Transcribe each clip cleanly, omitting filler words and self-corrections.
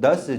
10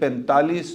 45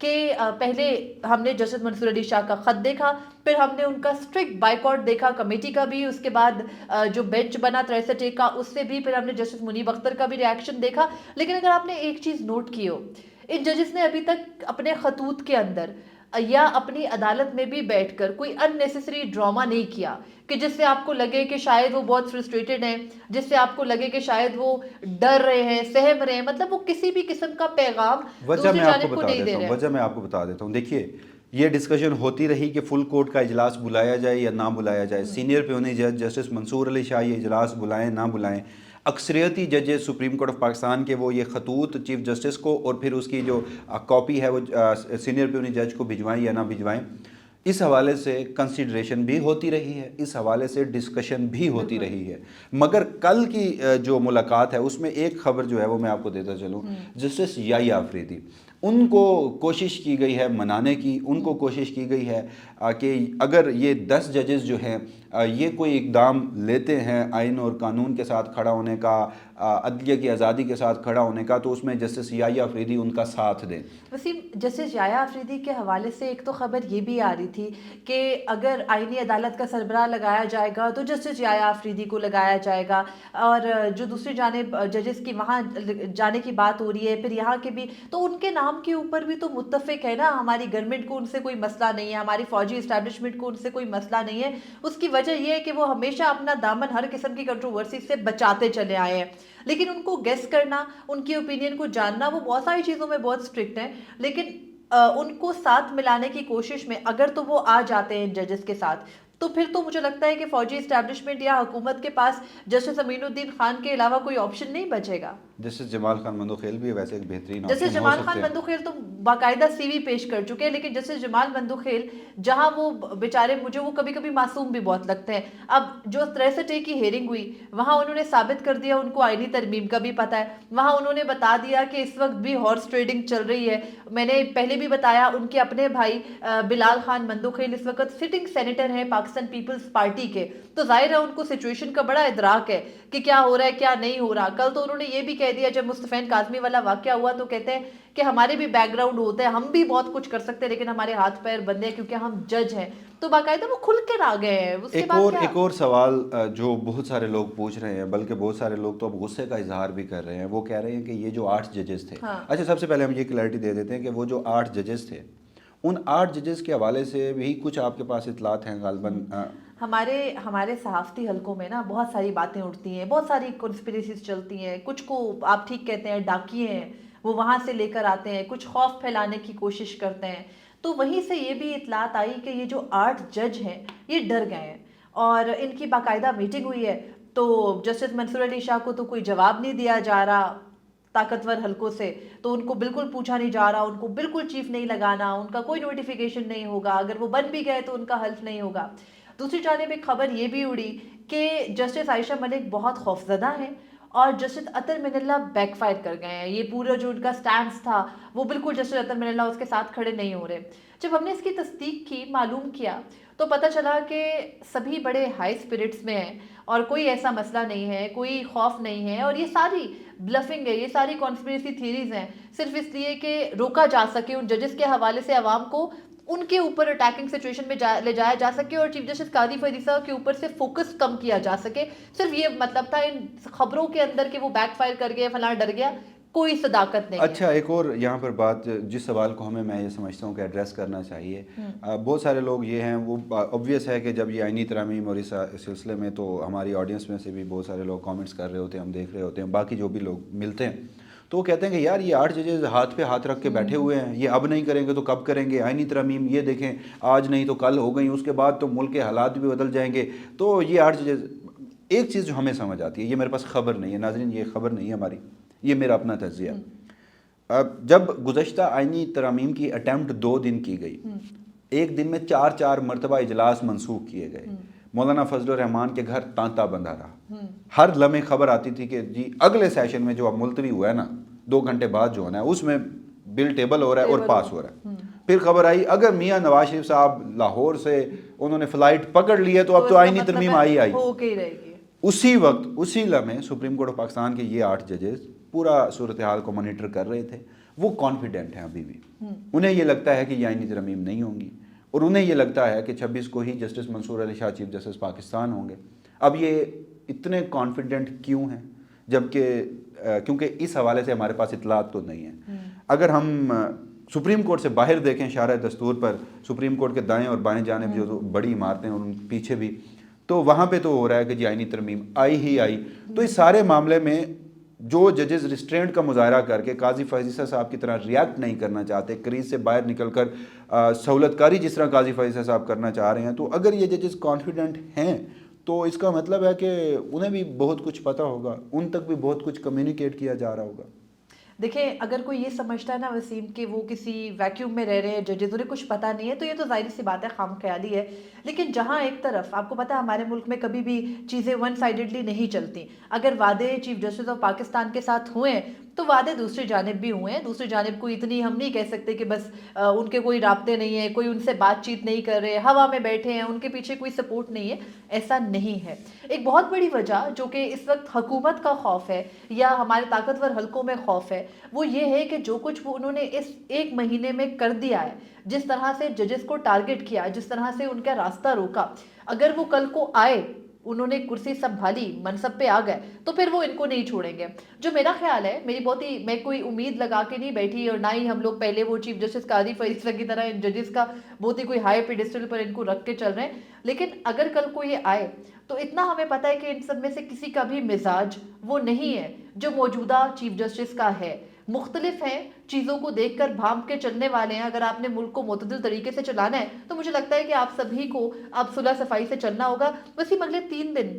کہ پہلے ہم نے جسٹس منصور علی شاہ کا خط دیکھا، پھر ہم نے ان کا اسٹرکٹ بائیکاٹ دیکھا کمیٹی کا بھی، اس کے بعد جو بینچ بنا 63 کا اس سے بھی، پھر ہم نے جسٹس منیب اختر کا بھی ریاکشن دیکھا. لیکن اگر آپ نے ایک چیز نوٹ کی ہو، ان ججز نے ابھی تک اپنے خطوط کے اندر یا اپنی عدالت میں بھی بیٹھ کر کوئی ان نیسیسری ڈراما نہیں کیا کہ جس سے آپ کو لگے کہ شاید وہ بہت فرسٹریٹڈ ہیں، جس سے آپ کو لگے کہ شاید وہ ڈر رہے ہیں، سہم رہے ہیں. مطلب وہ کسی بھی قسم کا پیغام دوسری جانب کو نہیں دے رہے ہیں. وجہ میں آپ کو بتا دیتا ہوں. دیکھیے یہ ڈسکشن ہوتی رہی کہ فل کورٹ کا اجلاس بلایا جائے یا نہ بلایا جائے. سینئر پیونی جج جسٹس منصور علی شاہ یہ اجلاس بلائیں نہ بلائیں، اکثریتی ججز سپریم کورٹ آف پاکستان کے وہ یہ خطوط چیف جسٹس کو اور پھر اس کی جو کاپی ہے وہ سینئر پیونی جج کو بھجوائیں یا نہ بھجوائیں، اس حوالے سے کنسیڈریشن بھی ہوتی رہی ہے، اس حوالے سے ڈسکشن بھی ہوتی رہی ہے. مگر کل کی جو ملاقات ہے اس میں ایک خبر جو ہے وہ میں آپ کو دیتا چلوں. جسٹس یحییٰ آفریدی، ان کو کوشش کی گئی ہے منانے کی، ان کو کوشش کی گئی ہے کہ اگر یہ 10 ججز جو ہیں یہ کوئی اقدام لیتے ہیں آئین اور قانون کے ساتھ کھڑا ہونے کا، عدلیہ کی آزادی کے ساتھ کھڑا ہونے کا، تو اس میں جسٹس یحییٰ آفریدی ان کا ساتھ دیں. وسیم، جسٹس یحییٰ آفریدی کے حوالے سے ایک تو خبر یہ بھی آ رہی تھی کہ اگر آئینی عدالت کا سربراہ لگایا جائے گا تو جسٹس یحییٰ آفریدی کو لگایا جائے گا، اور جو دوسری جانب ججز کی وہاں جانے کی بات ہو رہی ہے، پھر یہاں کے بھی تو ان کے نام کے اوپر بھی تو متفق ہے نا. ہماری گورنمنٹ کو ان سے کوئی مسئلہ نہیں ہے، ہماری فوجی اسٹیبلشمنٹ کو ان سے کوئی مسئلہ نہیں ہے. اس کی وجہ یہ ہے کہ وہ ہمیشہ اپنا دامن ہر قسم کی کنٹروورسی سے بچاتے چلے آئے ہیں. لیکن ان کو گیس کرنا، ان کی اوپینین کو جاننا، وہ بہت ساری چیزوں میں بہت اسٹرکٹ ہیں. لیکن ان کو ساتھ ملانے کی کوشش میں اگر تو وہ آ جاتے ہیں ججز کے ساتھ، تو پھر تو مجھے لگتا ہے کہ فوجی اسٹیبلشمنٹ یا حکومت کے پاس جسٹس امین الدین خان کے علاوہ کوئی آپشن نہیں بچے گا. جسٹس جمال خان مندوخیل بھی ویسے ایک بہترین آپشن جسٹس جمال خان مندوخیل تو باقاعدہ سی وی پیش کر چکے ہیں، لیکن جسٹس جمال مندوخیل جہاں وہ بیچارے مجھے وہ کبھی کبھی معصوم بھی بہت لگتے ہیں. اب جو 63A کی ہیئرنگ ہوئی وہاں انہوں نے ثابت کر دیا ان کو آئینی ترمیم کا بھی پتہ ہے، وہاں انہوں نے بتا دیا کہ اس وقت بھی ہارس ٹریڈنگ چل رہی ہے. میں نے پہلے بھی بتایا ان کے اپنے بھائی بلال خان مندوخیل اس وقت سٹنگ سینیٹر ہیں پاکستان پیپلز پارٹی کے، تو ظاہر ہے ان کو سچویشن کا بڑا ادراک ہے کہ کیا ہو رہا ہے کیا نہیں ہو رہا. کل تو انہوں نے یہ بھی کہہ دیا جب مصطفین کاظمی والا واقعہ ہوا تو کہتے ہیں کہ ہمارے بھی بیک گراؤنڈ ہوتا ہے، ہم بھی بہت کچھ کر سکتے ہیں لیکن ہمارے ہاتھ پیر بندے ہیں کیونکہ ہم جج ہیں. تو باقاعدہ وہ کھل کر آ گئے ہیں. اس کے بعد ایک اور سوال جو بہت سارے لوگ پوچھ رہے ہیں، بلکہ بہت سارے لوگ تو اب غصے کا اظہار بھی کر رہے ہیں، وہ کہہ رہے ہیں کہ یہ جو 8 ججز تھے، اچھا سب سے پہلے ہم یہ کلیئرٹی دے دیتے ہیں کہ وہ جو 8 ججز تھے ان 8 ججز کے حوالے سے بھی کچھ آپ کے پاس اطلاعات ہیں غالباً. ہمارے صحافتی حلقوں میں نا بہت ساری باتیں اٹھتی ہیں، بہت ساری کنسپریسیز چلتی ہیں. کچھ کو آپ ٹھیک کہتے ہیں ڈاکیے ہیں، وہ وہاں سے لے کر آتے ہیں، کچھ خوف پھیلانے کی کوشش کرتے ہیں. تو وہیں سے یہ بھی اطلاعات آئی کہ یہ جو 8 جج ہیں یہ ڈر گئے ہیں اور ان کی باقاعدہ میٹنگ ہوئی ہے. تو جسٹس منصور علی شاہ کو تو کوئی جواب نہیں دیا جا رہا طاقتور حلقوں سے، تو ان کو بالکل پوچھا نہیں جا رہا، ان کو بالکل چیف نہیں لگانا، ان کا کوئی نوٹیفیکیشن نہیں ہوگا، اگر وہ بن بھی گئے تو ان کا حلف نہیں ہوگا. دوسری جانب ایک خبر یہ بھی اڑی کہ جسٹس عائشہ ملک بہت خوفزدہ ہیں اور جسٹس اطہر من اللہ بیک فائر کر گئے ہیں. یہ پورا جو ان کا سٹانس تھا وہ بالکل جسٹس اطہر من اللہ اس کے ساتھ کھڑے نہیں ہو رہے. جب ہم نے اس کی تصدیق کی، معلوم کیا، تو پتہ چلا کہ سبھی بڑے ہائی اسپرٹس میں ہیں اور کوئی ایسا مسئلہ نہیں ہے، کوئی خوف نہیں ہے، اور یہ ساری بلفنگ ہے، یہ ساری کانسپریسی تھیریز ہیں صرف اس لیے کہ روکا جا سکے ان ججز کے حوالے سے عوام کو ان کے اوپر اٹیکنگ سچویشن میں لے جایا جا سکے اور چیف جسٹس قاضی فیضی صاحب کے اوپر سے فوکس کم کیا جا سکے. صرف یہ مطلب تھا ان خبروں کے اندر کہ وہ بیک فائر کر گئے، فلاں ڈر گیا، کوئی صداقت نہیں. اچھا ایک اور یہاں پر بات، جس سوال کو میں یہ سمجھتا ہوں کہ ایڈریس کرنا چاہیے. بہت سارے لوگ یہ ہیں، وہ obvious ہے کہ جب یہ آئینی ترامیم اور اس سلسلے میں تو ہماری آڈینس میں سے بھی بہت سارے لوگ کامنٹس کر رہے ہوتے ہیں، ہم دیکھ رہے ہوتے ہیں، باقی جو بھی لوگ ملتے ہیں تو وہ کہتے ہیں کہ یار یہ 8 ججز ہاتھ پہ ہاتھ رکھ کے بیٹھے ہوئے ہیں، یہ اب نہیں کریں گے تو کب کریں گے؟ آئینی ترامیم یہ دیکھیں آج نہیں تو کل ہو گئیں، اس کے بعد تو ملک کے حالات بھی بدل جائیں گے. تو یہ 8 ججز، ایک چیز جو ہمیں سمجھ آتی ہے، یہ میرے پاس خبر نہیں ہے ناظرین، یہ خبر نہیں ہے ہماری، یہ میرا اپنا تجزیہ. جب گزشتہ آئینی ترامیم کی اٹیمپٹ 2 دن کی گئی، ایک دن میں 4 مرتبہ اجلاس منسوخ کیے گئے، مولانا فضل الرحمان کے گھر تانتا بندھا رہا. ہر لمحے خبر آتی تھی کہ جی اگلے سیشن میں جو اب ملتوی ہوا ہے نا 2 گھنٹے بعد جو ہونا ہے اس میں بل ٹیبل ہو رہا ہے اور پاس ہو رہا ہے. پھر خبر آئی اگر میاں نواز شریف صاحب لاہور سے انہوں نے فلائٹ پکڑ لی ہے تو اب تو آئینی ترمیم آئی. اسی وقت اسی لمحے سپریم کورٹ آف پاکستان کے یہ 8 ججز پورا صورتحال کو مانیٹر کر رہے تھے. وہ کانفیڈنٹ ہیں ابھی بھی. انہیں یہ لگتا ہے کہ یہ آئینی ترمیم نہیں ہوں گی اور انہیں یہ لگتا ہے کہ 26 کو ہی جسٹس منصور علی شاہ چیف جسٹس پاکستان ہوں گے. اب یہ اتنے کانفیڈنٹ کیوں ہیں؟ جبکہ کیونکہ اس حوالے سے ہمارے پاس اطلاعات تو نہیں ہیں. اگر ہم سپریم کورٹ سے باہر دیکھیں شارع دستور پر، سپریم کورٹ کے دائیں اور بائیں جانب جو بڑی عمارتیں اور ان پیچھے بھی، تو وہاں پہ تو ہو رہا ہے کہ جی آئینی ترمیم آئی ہی آئی. تو اس سارے معاملے میں جو ججز ریسٹرینٹ کا مظاہرہ کر کے قاضی فائز عیسیٰ صاحب کی طرح ریاکٹ نہیں کرنا چاہتے، کریز سے باہر نکل کر سہولت کاری جس طرح قاضی فائز عیسیٰ صاحب کرنا چاہ رہے ہیں، تو اگر یہ ججز کانفیڈنٹ ہیں تو اس کا مطلب ہے کہ انہیں بھی بہت کچھ پتہ ہوگا، ان تک بھی بہت کچھ کمیونیکیٹ کیا جا رہا ہوگا. دیکھیں اگر کوئی یہ سمجھتا ہے نا وسیم کہ وہ کسی ویکیوم میں رہ رہے ہیں ججز، انہیں کچھ پتہ نہیں ہے، تو یہ تو ظاہر سی بات ہے، خام خیالی ہے. لیکن جہاں ایک طرف آپ کو پتہ ہے ہمارے ملک میں کبھی بھی چیزیں ون سائیڈڈلی نہیں چلتی. اگر وعدے چیف جسٹس آف پاکستان کے ساتھ ہوئے ہیں تو وعدے دوسری جانب بھی ہوئے ہیں. دوسری جانب کو اتنی ہم نہیں کہہ سکتے کہ بس ان کے کوئی رابطے نہیں ہیں، کوئی ان سے بات چیت نہیں کر رہے، ہوا میں بیٹھے ہیں، ان کے پیچھے کوئی سپورٹ نہیں ہے. ایسا نہیں ہے. ایک بہت بڑی وجہ جو کہ اس وقت حکومت کا خوف ہے یا ہمارے طاقتور حلقوں میں خوف ہے وہ یہ ہے کہ جو کچھ وہ انہوں نے اس ایک مہینے میں کر دیا ہے، جس طرح سے ججز کو ٹارگٹ کیا، جس طرح سے ان کا راستہ روکا، اگر وہ کل کو آئے، انہوں نے کرسی سنبھالی، منصب پہ آ گئے، تو پھر وہ ان کو نہیں چھوڑیں گے. جو میرا خیال ہے، میری بہت ہی، میں کوئی امید لگا کے نہیں بیٹھی اور نہ ہی ہم لوگ پہلے وہ چیف جسٹس قاضی فائز عیسیٰ کی طرح ان ججز کا بہت ہی کوئی ہائی پیڈسٹل پر ان کو رکھ کے چل رہے ہیں. لیکن اگر کل کو یہ آئے تو اتنا ہمیں پتہ ہے کہ ان سب میں سے کسی کا بھی مزاج وہ نہیں ہے جو موجودہ چیف جسٹس کا ہے. مختلف ہیں، چیزوں کو دیکھ کر بھانپ کے چلنے والے ہیں. اگر آپ نے ملک کو معتدل طریقے سے چلانا ہے تو مجھے لگتا ہے کہ آپ سبھی کو اب صلح صفائی سے چلنا ہوگا. بس یہ اگلے 3 دن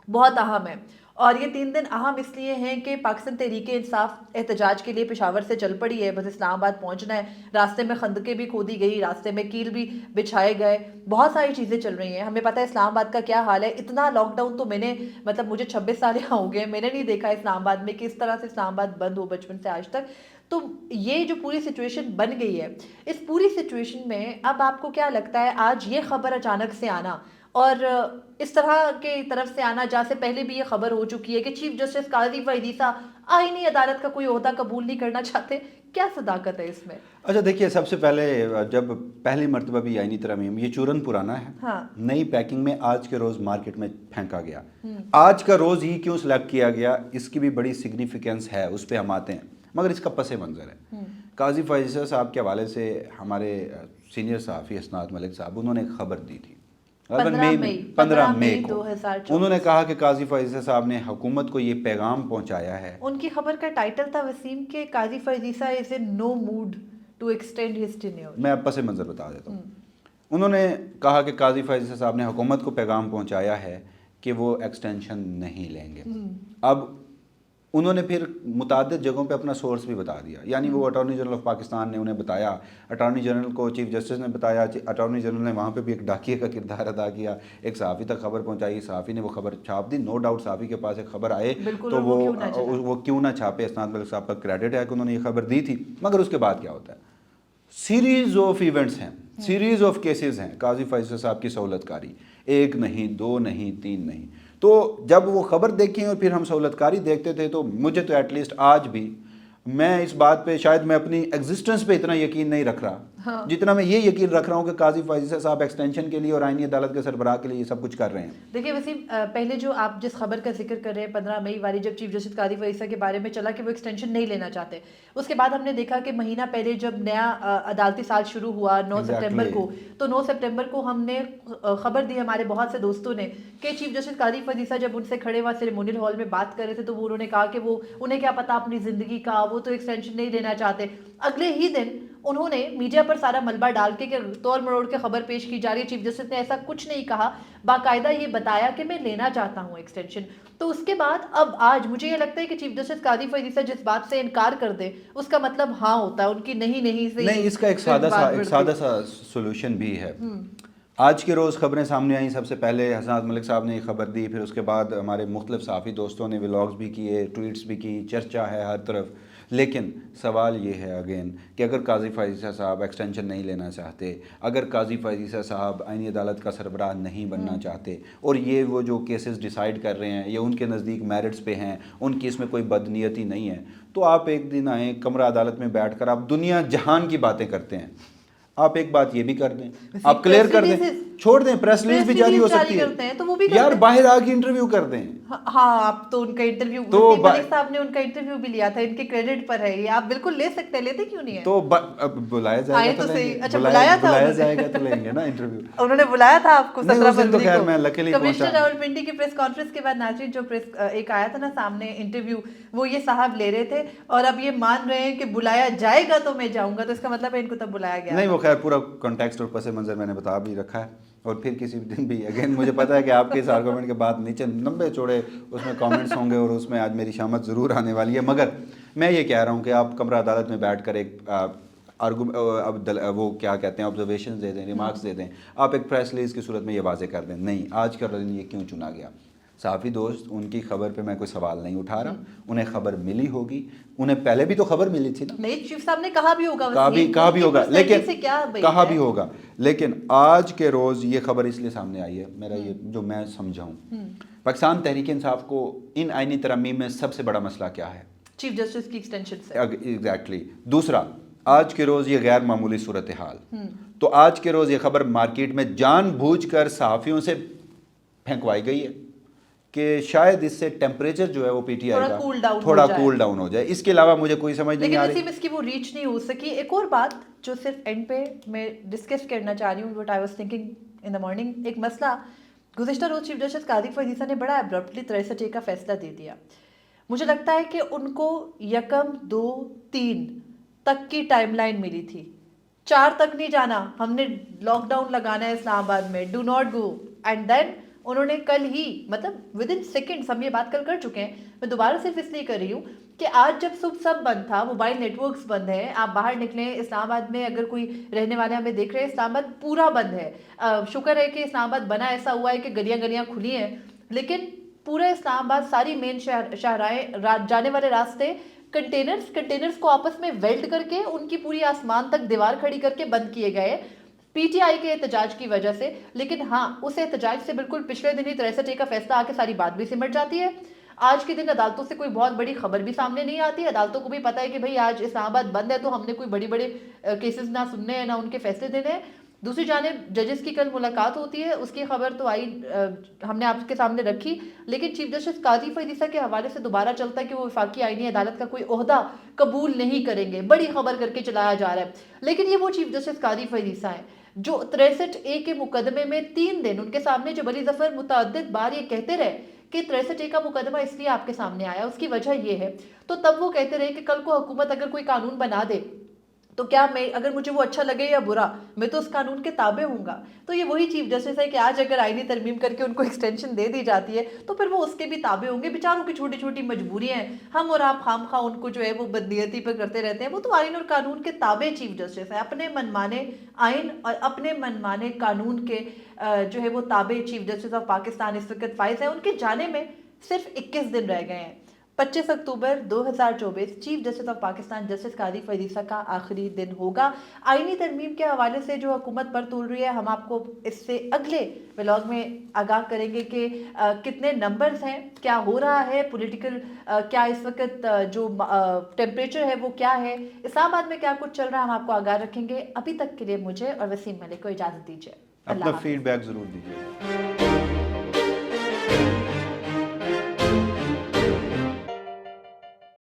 بہت اہم ہے، اور یہ 3 دن اہم اس لیے ہیں کہ پاکستان تحریک انصاف احتجاج کے لیے پشاور سے چل پڑی ہے. بس اسلام آباد پہنچنا ہے. راستے میں خندقیں بھی کھودی گئی، راستے میں کیل بھی بچھائے گئے، بہت ساری چیزیں چل رہی ہیں. ہمیں پتہ ہے اسلام آباد کا کیا حال ہے. اتنا لاک ڈاؤن تو میں نے، مطلب مجھے 26 سال یہاں ہو گئے، میں نے نہیں دیکھا اسلام آباد میں کہ اس طرح سے اسلام آباد بند ہو بچپن سے آج تک. تو یہ جو پوری سچویشن بن گئی ہے، اس پوری سچویشن میں اب آپ کو کیا لگتا ہے آج یہ خبر اچانک سے آنا اور اس طرح کے طرف سے آنا، جہاں سے پہلے بھی یہ خبر ہو چکی ہے کہ چیف جسٹس قاضی فائز عیسیٰ آئینی عدالت کا کوئی عہدہ قبول نہیں کرنا چاہتے، کیا صداقت ہے اس میں؟ اچھا دیکھیے، سب سے پہلے جب پہلی مرتبہ بھی آئینی ترمیم، یہ چورن پرانا ہے، ہاں، نئی پیکنگ میں آج کے روز مارکیٹ میں پھینکا گیا. آج کا روز ہی کیوں سلیکٹ کیا گیا، اس کی بھی بڑی سگنیفیکینس ہے، اس پہ ہم آتے ہیں. مگر اس کا پس منظر ہے. قاضی فائز عیسیٰ صاحب کے حوالے سے ہمارے سینئر صحافی اسناد ملک صاحب، انہوں نے ایک خبر دی تھی 15 مئی کو. 2024. انہوں نے کہا کہ قاضی فائز عیسیٰ صاحب نے حکومت کو یہ پیغام پہنچایا ہے. ان کی خبر کا ٹائٹل تھا وسیم کہ قاضی فائز عیسیٰ is in no mood to extend his tenure. میں اب پس منظر بتا دیتا ہوں. انہوں نے کہا کہ قاضی فائز عیسیٰ صاحب نے حکومت کو پیغام پہنچایا ہے کہ وہ ایکسٹینشن نہیں لیں گے. اب انہوں نے پھر متعدد جگہوں پہ اپنا سورس بھی بتا دیا. یعنی وہ اٹارنی جنرل آف پاکستان نے انہیں بتایا، اٹارنی جنرل کو چیف جسٹس نے بتایا، اٹارنی جنرل نے وہاں پہ بھی ایک ڈاکیے کا کردار ادا کیا، ایک صحافی تک خبر پہنچائی، صحافی نے وہ خبر چھاپ دی. نو ڈاؤٹ صحافی کے پاس ایک خبر آئے تو وہ کیوں نہ چھاپے. اسناد ملک صاحب کا کریڈٹ ہے کہ انہوں نے یہ خبر دی تھی. مگر اس کے بعد کیا ہوتا ہے؟ سیریز آف ایونٹس ہیں، سیریز آف کیسز ہیں قاضی فائز صاحب کی سہولت کاری، 1 نہیں 2 نہیں 3 نہیں. تو جب وہ خبر دیکھیں اور پھر ہم سہولت کاری دیکھتے تھے تو مجھے تو ایٹ لیسٹ آج بھی میں اس بات پہ، شاید میں اپنی ایگزسٹنس پہ اتنا یقین نہیں رکھ رہا جتنا میں یہ یقین رکھ رہا ہوں کہ قاضی فائز عیسیٰ صاحب ایکسٹینشن کے لیے اور آئینی عدالت کے سربراہ کے لیے یہ سب کچھ کر رہے ہیں. دیکھیے وسیم، پہلے جو آپ جس خبر کا ذکر کر رہے ہیں 15 مئی والی، جب چیف جسٹس قاضی فائز عیسیٰ کے بارے میں چلا کہ وہ ایکسٹینشن نہیں لینا چاہتے، اس کے بعد ہم نے دیکھا کہ مہینہ پہلے جب نیا عدالتی سال شروع ہوا 9 سپٹمبر کو، تو 9 سپٹمبر کو ہم نے خبر دی ہمارے بہت سے دوستوں نے کہ چیف جسٹس قاضی فائز عیسیٰ جب ان سے کھڑے وہاں سیریمونیل ہال میں بات کر رہے تھے تو وہ انہوں نے کہا کہ وہ انہیں کیا پتا اپنی زندگی کا، وہ تو ایکسٹینشن نہیں لینا چاہتے. اگلے ہی دن انہوں نے میڈیا پر سارا ملبہ ڈال کے کہ توڑ مروڑ کے خبر پیش کی جا رہی ہے، چیف جسٹس نے ایسا کچھ نہیں کہا، باقاعدہ یہ بتایا کہ میں لینا چاہتا ہوں ایکسٹینشن. تو اس کے بعد اب آج مجھے یہ لگتا ہے کہ چیف جسٹس قاضی فائز عیسیٰ جس بات سے انکار کر دے اس کا مطلب ہاں ہوتا ہے، ان کی نہیں سے نہیں. اس کا ایک سادہ سا سولوشن بھی ہے. آج کے روز خبریں سامنے آئیں، سب سے پہلے حسنات ملک صاحب نے یہ خبر دی، پھر اس کے بعد ہمارے مختلف صحافی دوستوں نے ولاگز بھی کیے، ٹویٹس بھی کی، چرچا ہے ہر طرف. لیکن سوال یہ ہے اگین کہ اگر قاضی فائز عیسیٰ صاحب ایکسٹینشن نہیں لینا چاہتے, اگر قاضی فائز عیسیٰ صاحب آئینی عدالت کا سربراہ نہیں بننا چاہتے, اور یہ وہ جو کیسز ڈیسائیڈ کر رہے ہیں یہ ان کے نزدیک میرٹس پہ ہیں, ان کی اس میں کوئی بدنیتی نہیں ہے, تو آپ ایک دن آئیں کمرہ عدالت میں بیٹھ کر آپ دنیا جہان کی باتیں کرتے ہیں, آپ ایک بات یہ بھی کر دیں, آپ کلیئر کر دیں, چھوڑ دیں, پریس ریلیز بھی جاری ہو سکتی ہے, تو وہ بھی یار باہر آ کے انٹرویو کر دیں. ہاں آپ تو ان کا انٹرویو ملک صاحب نے ان کا انٹرویو بھی لیا تھا, ان کے کریڈٹ پر ہے یہ, آپ بالکل لے سکتے ہیں, لیتے کیوں نہیں ہیں؟ تو بلایا جائے گا تو لیں گے, اچھا بلایا جائے گا تو لیں گے نا انٹرویو. انہوں نے بلایا تھا آپ کو 17 فروری خیر میں لکیلی کو کمشنر راولپنڈی کی پریس کانفرنس کے بعد ناظرین جو پریس ایک آیا تھا نا سامنے انٹرویو, وہ یہ صاحب لے رہے تھے اور اب یہ مان رہے ہیں کہ بلایا جائے گا تو میں جاؤں گا, تو اس کا مطلب ہے ان کو تب بلایا گیا نہیں. وہ خیر پورا کانٹیکسٹ اور پس منظر میں نے بتا بھی رکھا ہے, اور پھر کسی دن بھی اگین مجھے پتا ہے کہ آپ کے اس آرگومنٹ کے بعد نیچے 90 چوڑے اس میں کامنٹس ہوں گے اور اس میں آج میری شامت ضرور آنے والی ہے, مگر میں یہ کہہ رہا ہوں کہ آپ کمرہ عدالت میں بیٹھ کر ایک وہ کیا کہتے ہیں آبزرویشنز دے دیں, ریمارکس دے دیں, آپ ایک پریس ریلیز کی صورت میں یہ واضح کر دیں نہیں آج کا دن یہ کیوں چنا گیا. صحافی دوست ان کی خبر پہ میں کوئی سوال نہیں اٹھا رہا, انہیں خبر ملی ہوگی, انہیں پہلے بھی تو خبر ملی تھی نا, نہیں چیف صاحب نے کہا بھی ہوگا, کہا بھی ہوگا, لیکن آج کے روز یہ خبر اس لیے سامنے آئی ہے, میرا یہ جو میں سمجھا ہوں, پاکستان تحریک انصاف کو ان آئینی ترامیم میں سب سے بڑا مسئلہ کیا ہے؟ چیف جسٹس کی ایکسٹینشن سے. ایگزیکٹلی. دوسرا, آج کے روز یہ غیر معمولی صورتحال, تو آج کے روز یہ خبر مارکیٹ میں جان بوجھ کر صحافیوں سے پھینکوائی گئی ہے کہ شاید اس سے ٹیمپریچر جو ہے وہ پی ٹی آئی کا تھوڑا کول ڈاؤن ہو جائے. اس کے علاوہ مجھے کوئی سمجھ نہیں آ رہی, لیکن اس کی وہ ریچ نہیں ہو سکی. ایک اور بات جو صرف اینڈ پہ میں ڈسکس کرنا چاہ رہی ہوں, what I was thinking in the morning, ایک مسئلہ گزشتہ روز چیف جسٹس قاضی فائز عیسیٰ نے بڑا ابرپٹلی 63A کا فیصلہ دے دیا. مجھے لگتا ہے کہ ان کو 1, 2, 3 تک کی ٹائم لائن ملی تھی, 4 تک نہیں جانا, ہم نے لاک ڈاؤن لگانا ہے اسلام آباد میں, do not go, and then انہوں نے کل ہی مطلب ود ان سیکنڈس, ہم یہ بات کل کر چکے ہیں, میں دوبارہ صرف اس لیے کر رہی ہوں کہ آج جب صبح سب بند تھا, موبائل نیٹ ورکس بند ہیں, آپ باہر نکلیں اسلام آباد میں اگر کوئی رہنے والے ہمیں دیکھ رہے ہیں, اسلام آباد پورا بند ہے. شکر ہے کہ اسلام آباد بنا ایسا ہوا ہے کہ گلیاں کھلی ہیں, لیکن پورا اسلام آباد ساری مین شاہراہیں جانے والے راستے کنٹینرز کو آپس میں ویلڈ کر کے ان کی پوری آسمان تک دیوار کھڑی کر کے بند کیے گئے پی ٹی آئی کے احتجاج کی وجہ سے. لیکن ہاں اس احتجاج سے بالکل پچھلے دن ہی 63A کا فیصلہ آ کے ساری بات بھی سمٹ جاتی ہے. آج کے دن عدالتوں سے کوئی بہت بڑی خبر بھی سامنے نہیں آتی, عدالتوں کو بھی پتا ہے کہ بھئی آج اسلام آباد بند ہے تو ہم نے کوئی بڑے کیسز نہ سننے ہیں نہ ان کے فیصلے دینے ہیں. دوسری جانب ججز کی کل ملاقات ہوتی ہے, اس کی خبر تو آئی, ہم نے آپ کے سامنے رکھی, لیکن چیف جسٹس قاضی فائز عیسیٰ کے حوالے سے دوبارہ چلتا ہے کہ وہ وفاقی آئینی عدالت کا کوئی عہدہ قبول نہیں کریں گے, بڑی خبر کر کے چلایا جا رہا ہے. لیکن یہ وہ چیف جسٹس قاضی فائز عیسیٰ ہیں جو 63A کے مقدمے میں 3 دن ان کے سامنے جب علی ظفر متعدد بار یہ کہتے رہے کہ 63A کا مقدمہ اس لیے آپ کے سامنے آیا, اس کی وجہ یہ ہے, تو تب وہ کہتے رہے کہ کل کو حکومت اگر کوئی قانون بنا دے تو کیا میں اگر مجھے وہ اچھا لگے یا برا میں تو اس قانون کے تابع ہوں گا. تو یہ وہی چیف جسٹس ہے کہ آج اگر آئینی ترمیم کر کے ان کو ایکسٹینشن دے دی جاتی ہے تو پھر وہ اس کے بھی تابع ہوں گے. بیچاروں کی چھوٹی چھوٹی مجبوریاں ہیں, ہم اور آپ خام خواہ ان کو جو ہے وہ بدنیتی پہ کرتے رہتے ہیں. وہ تو آئین اور قانون کے تابع چیف جسٹس ہیں, اپنے منمانے آئین اور اپنے منمانے قانون کے جو ہے وہ تابع چیف جسٹس آف پاکستان اس وقت فائز ہیں. ان کے جانے میں صرف 21 دن رہ گئے ہیں. 25 اکتوبر 2024 chief justice of Pakistan justice قاضی فائز عیسیٰ کا آخری دن ہوگا. آئینی ترمیم کے حوالے سے جو حکومت پر تول رہی ہے, ہم آپ کو اس سے اگلے ولاگ میں آگاہ کریں گے کہ کتنے نمبرز ہیں, کیا ہو رہا ہے پولیٹیکل, کیا اس وقت جو ٹیمپریچر ہے وہ کیا ہے, اسلام آباد میں کیا کچھ چل رہا ہے, ہم آپ کو آگاہ رکھیں گے. ابھی تک کے لیے مجھے اور وسیم ملک کو اجازت دیجیے. اپنا فیڈ بیک ضرور دیجیے.